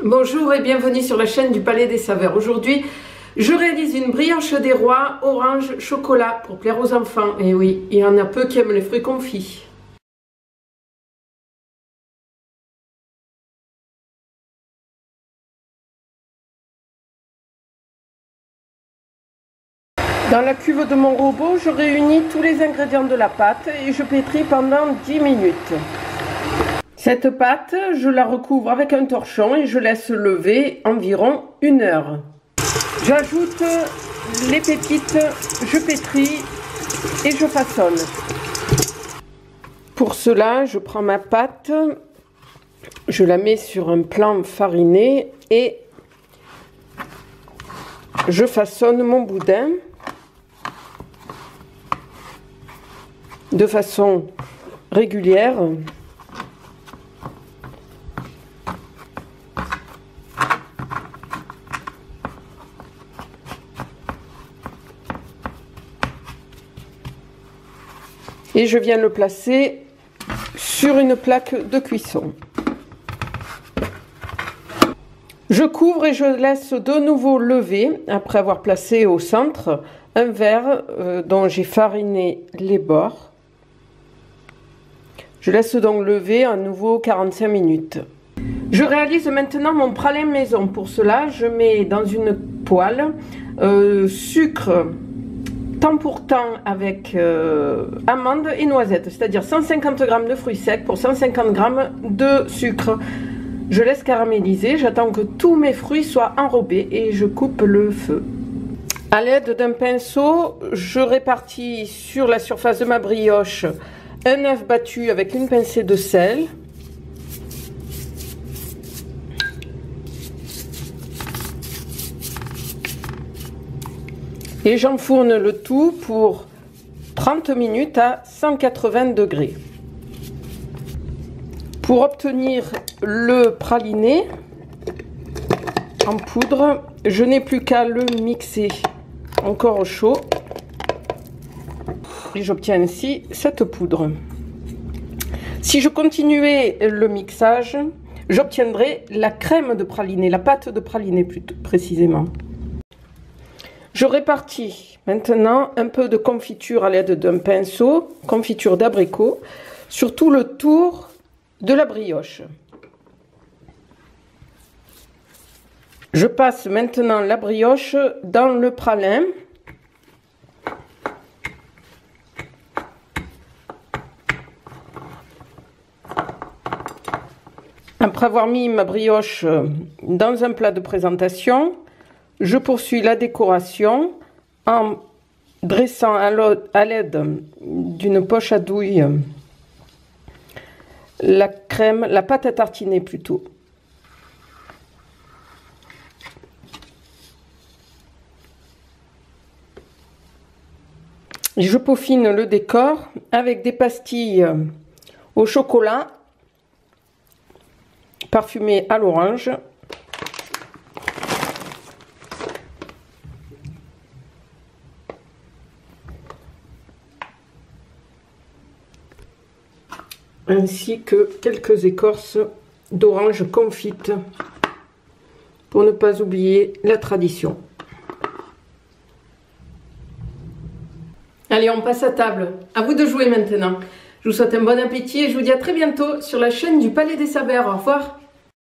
Bonjour et bienvenue sur la chaîne du Palais des Saveurs. Aujourd'hui, je réalise une brioche des rois orange chocolat pour plaire aux enfants. Et oui, il y en a peu qui aiment les fruits confits. Dans la cuve de mon robot, je réunis tous les ingrédients de la pâte et je pétris pendant 10 minutes. Cette pâte, je la recouvre avec un torchon et je laisse lever environ 1 heure. J'ajoute les pépites, je pétris et je façonne. Pour cela, je prends ma pâte, je la mets sur un plan fariné et je façonne mon boudin de façon régulière. Et je viens le placer sur une plaque de cuisson. Je couvre et je laisse de nouveau lever, après avoir placé au centre un verre dont j'ai fariné les bords. Je laisse donc lever à nouveau 45 minutes. Je réalise maintenant mon pralin maison. Pour cela, je mets dans une poêle sucre temps pour temps avec amandes et noisettes, c'est-à-dire 150 g de fruits secs pour 150 g de sucre. Je laisse caraméliser, j'attends que tous mes fruits soient enrobés et je coupe le feu. A l'aide d'un pinceau, je répartis sur la surface de ma brioche un œuf battu avec une pincée de sel. Et j'enfourne le tout pour 30 minutes à 180 degrés. Pour obtenir le praliné en poudre, je n'ai plus qu'à le mixer encore au chaud. Et j'obtiens ainsi cette poudre. Si je continuais le mixage, j'obtiendrai la crème de praliné, la pâte de praliné plus précisément. Je répartis maintenant un peu de confiture à l'aide d'un pinceau, confiture d'abricot, sur tout le tour de la brioche. Je passe maintenant la brioche dans le pralin. Après avoir mis ma brioche dans un plat de présentation, je poursuis la décoration en dressant à l'aide d'une poche à douille la crème, la pâte à tartiner plutôt. Je peaufine le décor avec des pastilles au chocolat parfumées à l'orange. Ainsi que quelques écorces d'orange confite pour ne pas oublier la tradition. Allez, on passe à table. À vous de jouer maintenant. Je vous souhaite un bon appétit et je vous dis à très bientôt sur la chaîne du Palais des Saveurs. Au revoir.